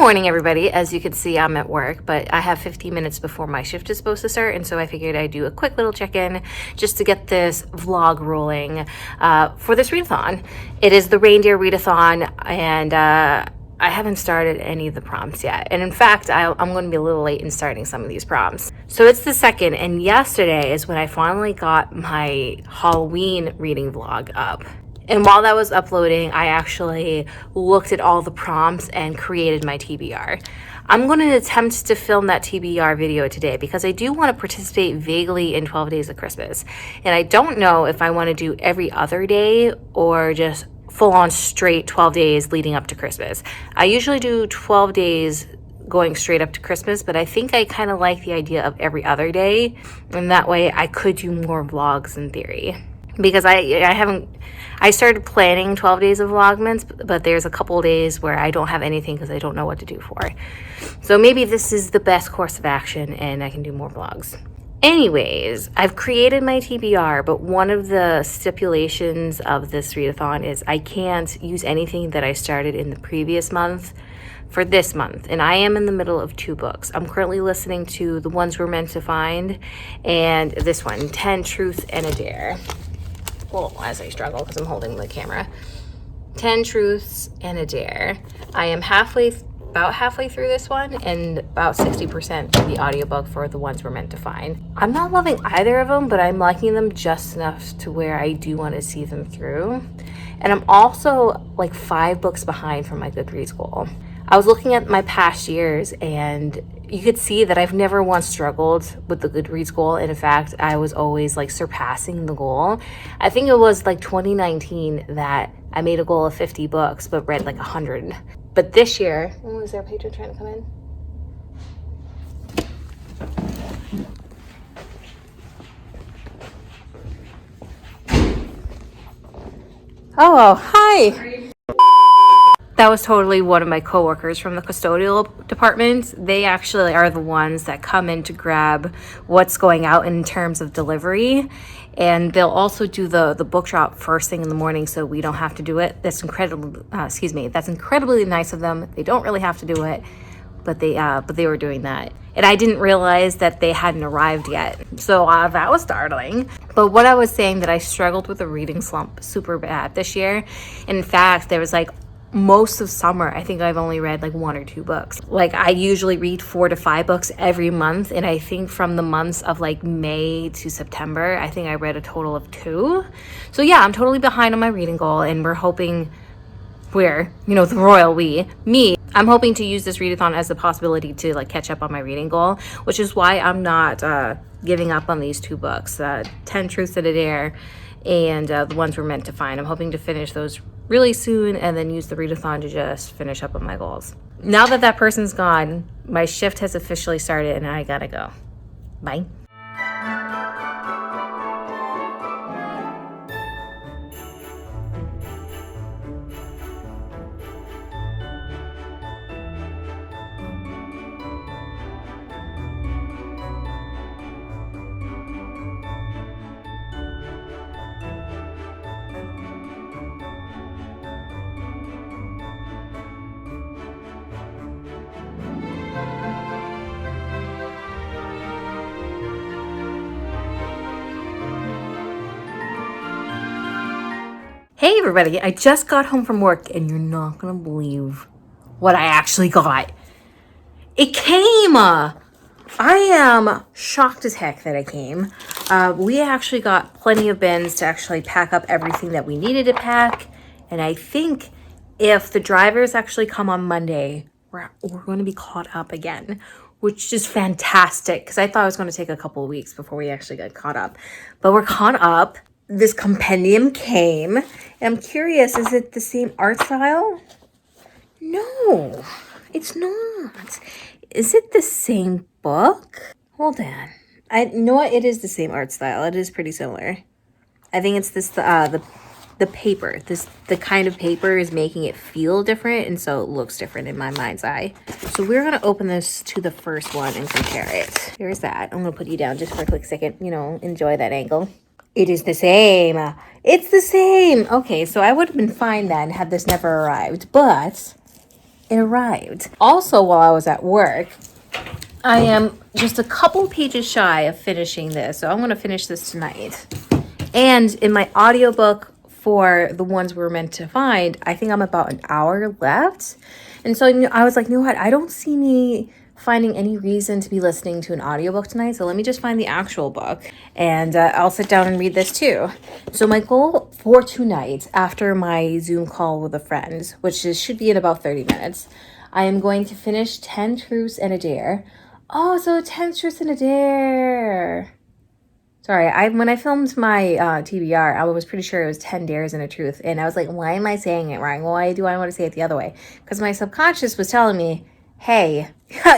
morning, everybody. As you can see, I'm at work, but I have 15 minutes before my shift is supposed to start, and so I figured I'd do a quick little check-in just to get this vlog rolling for this readathon. It is the Reindeer Readathon, and I haven't started any of the prompts yet. And in fact, I'm going to be a little late in starting some of these prompts. So it's the second, and yesterday is when I finally got my Halloween reading vlog up. And while that was uploading, I actually looked at all the prompts and created my TBR. I'm going to attempt to film that TBR video today because I do want to participate vaguely in 12 Days of Christmas. And I don't know if I want to do every other day or just full on straight 12 days leading up to Christmas. I usually do 12 days going straight up to Christmas, but I think I kind of like the idea of every other day. And that way I could do more vlogs in theory. Because I started planning 12 days of Vlogmas, but there's a couple days where I don't have anything because I don't know what to do for. So maybe this is the best course of action and I can do more vlogs. Anyways, I've created my TBR, but one of the stipulations of this readathon is I can't use anything that I started in the previous month for this month. And I am in the middle of 2 books. I'm currently listening to The Ones We're Meant to Find and this one, 10 Truths and a Dare. Well, as I struggle because I'm holding the camera. 10 Truths and a Dare. I am about halfway through this one and about 60% of the audiobook for The Ones We're Meant to Find. I'm not loving either of them, but I'm liking them just enough to where I do want to see them through. And I'm also like 5 books behind from my Goodreads goal. I was looking at my past years and you could see that I've never once struggled with the Goodreads goal. And in fact, I was always like surpassing the goal. I think it was like 2019 that I made a goal of 50 books, but read like 100. But this year, is there a patron trying to come in? Oh, hi. That was totally one of my coworkers from the custodial department. They actually are the ones that come in to grab what's going out in terms of delivery. And they'll also do the book drop first thing in the morning so we don't have to do it. That's that's incredibly nice of them. They don't really have to do it, but they were doing that. And I didn't realize that they hadn't arrived yet. So that was startling. But what I was saying that I struggled with a reading slump super bad this year. In fact, there was like most of summer, I think I've only read like 1 or 2 books. Like I usually read 4 to 5 books every month. And I think from the months of like May to September, I think I read a total of 2. So yeah, I'm totally behind on my reading goal and we're hoping the royal me, I'm hoping to use this readathon as a possibility to like catch up on my reading goal, which is why I'm not giving up on these 2 books, 10 Truths and a Dare and The Ones We're Meant to Find. I'm hoping to finish those really soon and then use the readathon to just finish up on my goals. Now that that person's gone, my shift has officially started and I gotta go. Bye. Hey everybody, I just got home from work and you're not gonna believe what I actually got. It came! I am shocked as heck that it came. We actually got plenty of bins to actually pack up everything that we needed to pack. And I think if the drivers actually come on Monday, we're going to be caught up again, which is fantastic because I thought it was going to take a couple of weeks before we actually got caught up. But we're caught up. This compendium came, and I'm curious, is it the same art style? No, it's not. Is it the same book? Hold on. I know what, it is the same art style. It is pretty similar. I think it's this the paper. The kind of paper is making it feel different, and so it looks different in my mind's eye. So we're gonna open this to the first one and compare it. Here's that. I'm gonna put you down just for a quick second. Enjoy that angle. It is the same. It's the same. Okay, so I would have been fine then had this never arrived, but it arrived. Also, while I was at work, I am just a couple pages shy of finishing this, so I'm going to finish this tonight. And in my audiobook for the ones we were meant to find, I think I'm about an hour left. And so I was like, you know what? I don't see me finding any reason to be listening to an audiobook tonight. So let me just find the actual book and I'll sit down and read this too. So my goal for tonight, after my Zoom call with a friend, which should be in about 30 minutes, I am going to finish 10 Truths and a Dare. Oh, so 10 Truths and a Dare. Sorry, when I filmed my TBR, I was pretty sure it was 10 dares and a truth. And I was like, why am I saying it wrong? Why do I want to say it the other way? Because my subconscious was telling me, hey,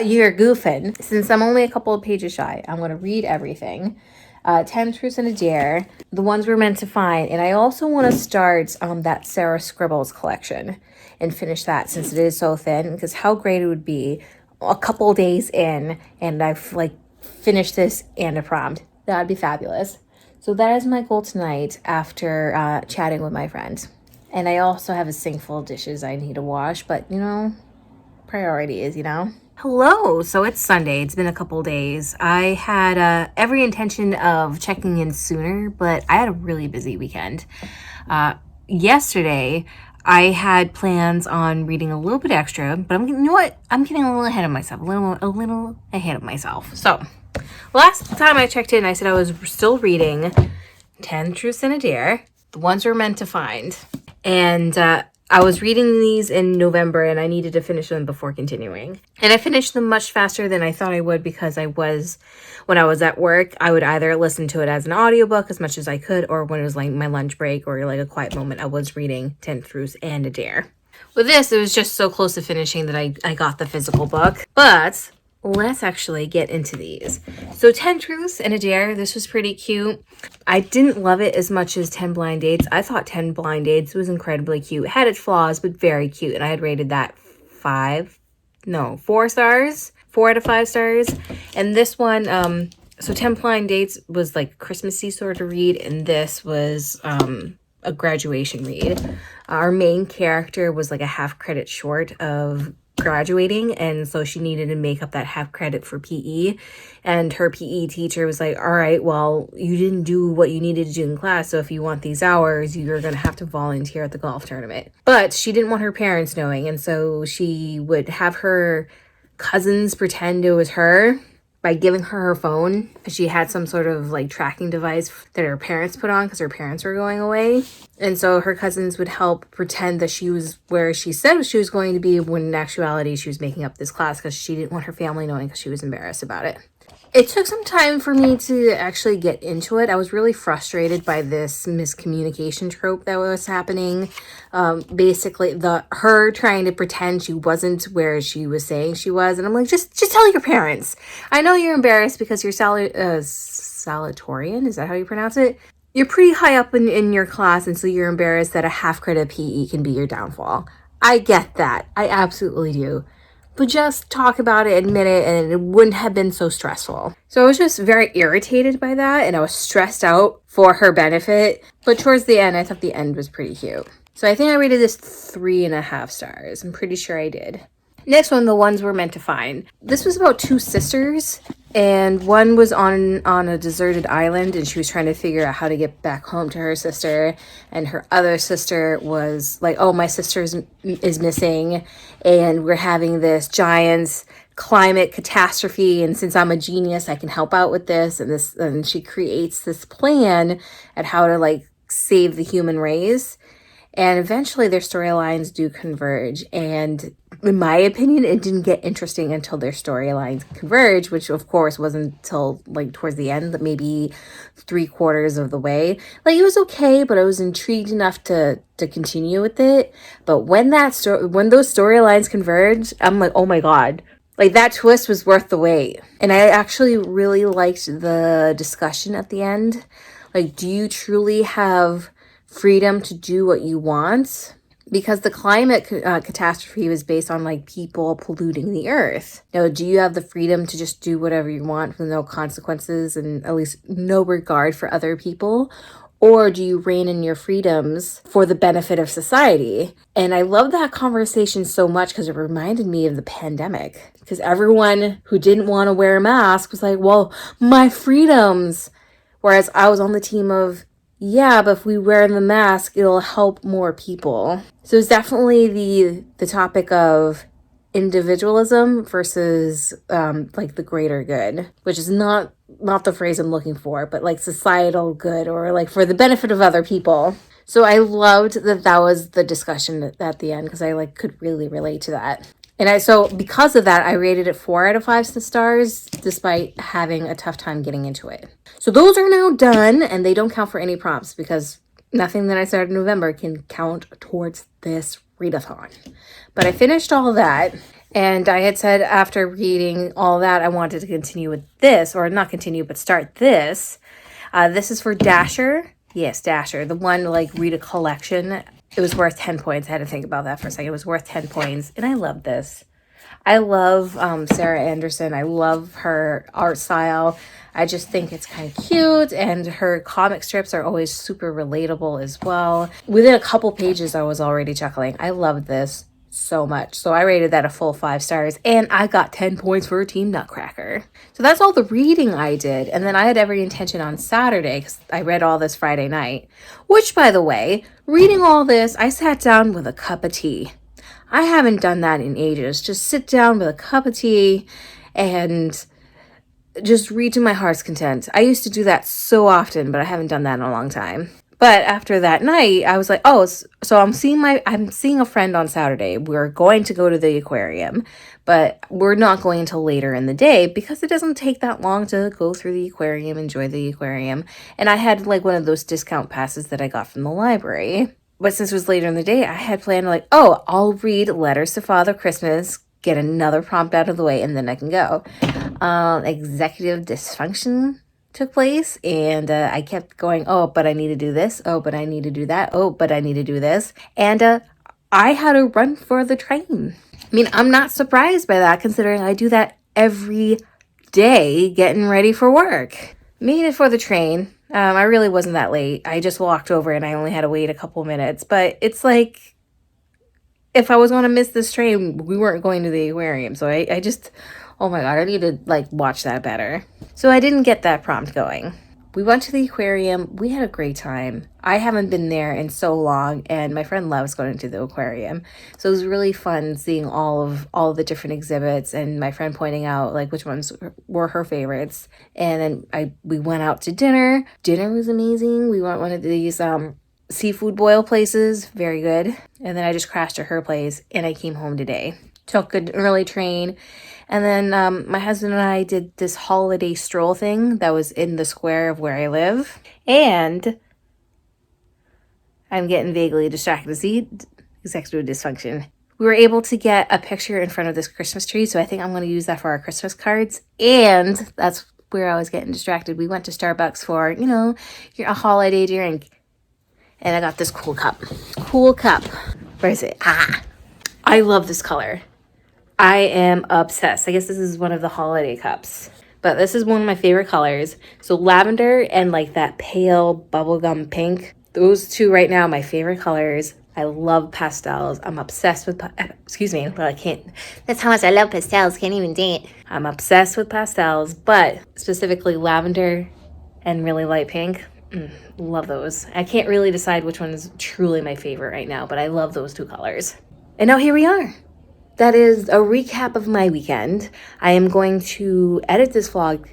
you're goofing. Since I'm only a couple of pages shy, I'm going to read everything. 10 Truths and a Dare, the ones we're meant to find. And I also want to start that Sarah Scribbles collection and finish that since it is so thin. Because how great it would be a couple days in and I've finished this and a prompt. That'd be fabulous. So that is my goal tonight after chatting with my friend. And I also have a sink full of dishes I need to wash, but priorities, Hello. So it's Sunday. It's been a couple days. I had every intention of checking in sooner, but I had a really busy weekend. Yesterday, I had plans on reading a little bit extra, but you know what? I'm getting a little ahead of myself. A little ahead of myself. So last time I checked in, I said I was still reading 10 Truths and a Dare, the ones we're meant to find. And I was reading these in November and I needed to finish them before continuing. And I finished them much faster than I thought I would because when I was at work, I would either listen to it as an audiobook as much as I could, or when it was my lunch break or a quiet moment, I was reading 10 Truths and a Dare. With this, it was just so close to finishing that I got the physical book. But let's actually get into these. So 10 Truths and a Dare, this was pretty cute. I didn't love it as much as 10 Blind Dates. I thought 10 Blind Dates was incredibly cute. It had its flaws, but very cute. And I had rated that 4 stars, 4 out of 5 stars. And this one, so 10 Blind Dates was Christmassy sort of read. And this was a graduation read. Our main character was a half credit short of graduating, and so she needed to make up that half credit for PE, and her PE teacher was like, all right, well, you didn't do what you needed to do in class, so if you want these hours, you're going to have to volunteer at the golf tournament. But she didn't want her parents knowing, and so she would have her cousins pretend it was her by giving her phone. She had some sort of tracking device that her parents put on because her parents were going away. And so her cousins would help pretend that she was where she said she was going to be, when in actuality she was making up this class because she didn't want her family knowing because she was embarrassed about it. It took some time for me to actually get into it. I was really frustrated by this miscommunication trope that was happening. Basically, her trying to pretend she wasn't where she was saying she was. And I'm like, just tell your parents. I know you're embarrassed because you're salutatorian. Is that how you pronounce it? You're pretty high up in your class, and so you're embarrassed that a half credit PE can be your downfall. I get that. I absolutely do. But just talk about it, admit it, and it wouldn't have been so stressful. So I was just very irritated by that, and I was stressed out for her benefit. But towards the end, I thought the end was pretty cute. So I think I rated this 3.5 stars. I'm pretty sure I did. Next one, the ones we're meant to find. This was about 2 sisters, and one was on a deserted island, and she was trying to figure out how to get back home to her sister, and her other sister was like, oh, my sister is missing, and we're having this giant climate catastrophe, and since I'm a genius, I can help out with this, and she creates this plan at how to save the human race. And eventually their storylines do converge. And in my opinion, it didn't get interesting until their storylines converge, which of course wasn't until towards the end, maybe 3/4 of the way. It was okay, but I was intrigued enough to continue with it. But when those storylines converge, I'm like, oh my God. That twist was worth the wait. And I actually really liked the discussion at the end. Do you truly have freedom to do what you want? Because the climate catastrophe was based on people polluting the earth. Now, do you have the freedom to just do whatever you want with no consequences and at least no regard for other people? or do you rein in your freedoms for the benefit of society? And I love that conversation so much because it reminded me of the pandemic. Because everyone who didn't want to wear a mask was like, well, my freedoms. Whereas I was on the team of, yeah, but if we wear the mask, it'll help more people. So it's definitely the topic of individualism versus like the greater good, which is not the phrase I'm looking for, but like societal good or like for the benefit of other people. So I loved that was the discussion at the end because I like could really relate to that. And so because of that, I rated it 4 out of 5 stars despite having a tough time getting into it. So those are now done and they don't count for any prompts because nothing that I started in November can count towards this readathon. But I finished all that, and I had said after reading all that, I wanted to continue with this, or not continue, but start this. This is for Dasher. Yes, Dasher, the one like read a collection. It was worth 10 points. I had to think about that for a second. It was worth 10 points, and I love this. I love Sarah Anderson. I love her art style. I just think it's kind of cute, and her comic strips are always super relatable as well. Within a couple pages, I was already chuckling. I love this so much. So I rated that a full 5 stars, and I got 10 points for Team Nutcracker. So that's all the reading I did, and then I had every intention on Saturday, because I read all this Friday night, which, by the way, reading all this, I sat down with a cup of tea. I haven't done that in ages. Just sit down with a cup of tea and just read to my heart's content. I used to do that so often, but I haven't done that in a long time. But after that night, I was like, oh, so I'm seeing a friend on Saturday. We're going to go to the aquarium, but we're not going until later in the day because it doesn't take that long to go through the aquarium, enjoy the aquarium. And I had like one of those discount passes that I got from the library. But since it was later in the day, I had planned like, oh, I'll read Letters to Father Christmas, get another prompt out of the way, and then I can go. Executive dysfunction took place, and I kept going, oh, but I need to do this. Oh, but I need to do that. Oh, but I need to do this. And I had to run for the train. I mean, I'm not surprised by that considering I do that every day getting ready for work. Made it for the train. I really wasn't that late. I just walked over and I only had to wait a couple minutes. But it's like, if I was going to miss this train, we weren't going to the aquarium. So I just, oh my God, I need to like watch that better. So I didn't get that prompt going. We went to the aquarium. We had a great time. I haven't been there in so long, and my friend loves going to the aquarium. So it was really fun seeing all of the different exhibits, and my friend pointing out like which ones were her favorites. And then we went out to dinner. Dinner was amazing. We went one of these seafood boil places, very good. And then I just crashed at her place, and I came home today. Took an early train. And then my husband and I did this holiday stroll thing that was in the square of where I live. And I'm getting vaguely distracted. See, executive dysfunction. We were able to get a picture in front of this Christmas tree. So I think I'm going to use that for our Christmas cards. And that's where I was getting distracted. We went to Starbucks for, a holiday drink. And I got this cool cup. Cool cup. Where is it? I love this color. I am obsessed. I guess this is one of the holiday cups. But this is one of my favorite colors. So lavender and like that pale bubblegum pink. Those two right now, my favorite colors. I love pastels. I'm obsessed with, well, I can't. That's how much I love pastels. Can't even date. I'm obsessed with pastels, but specifically lavender and really light pink. Love those. I can't really decide which one is truly my favorite right now, but I love those two colors. And now here we are. That is a recap of my weekend. I am going to edit this vlog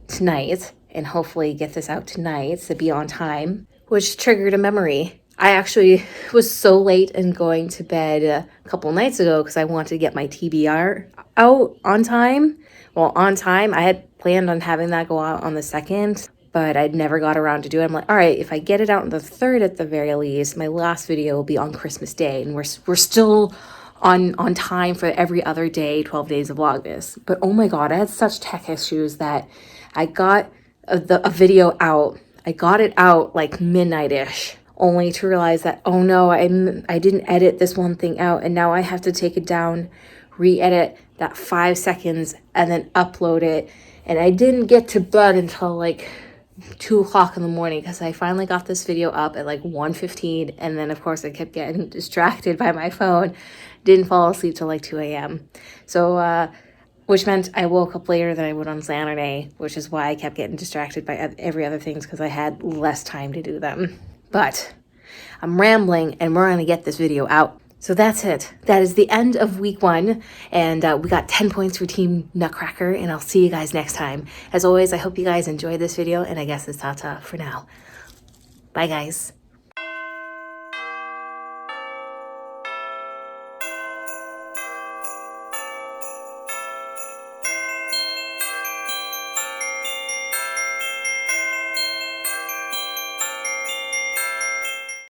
tonight and hopefully get this out tonight to be on time, which triggered a memory. I actually was so late in going to bed a couple nights ago because I wanted to get my TBR out on time. Well, on time. I had planned on having that go out on the 2nd, but I'd never got around to do it. I'm like, all right, if I get it out on the 3rd at the very least, my last video will be on Christmas Day, and we're still on time for every other day, 12 days of Vlogmas. But oh my God, I had such tech issues that I got a video out. I got it out like midnight-ish, only to realize that, oh no, I didn't edit this one thing out, and now I have to take it down, re-edit that 5 seconds, and then upload it. And I didn't get to bed until like 2 o'clock in the morning because I finally got this video up at like 1:15, and then of course I kept getting distracted by my phone. Didn't fall asleep till like 2 a.m. So which meant I woke up later than I would on Saturday, which is why I kept getting distracted by every other things because I had less time to do them. But I'm rambling and we're gonna get this video out. So that's it. That is the end of week 1, and we got 10 points for Team Nutcracker, and I'll see you guys next time. As always, I hope you guys enjoyed this video, and I guess it's ta-ta for now. Bye, guys.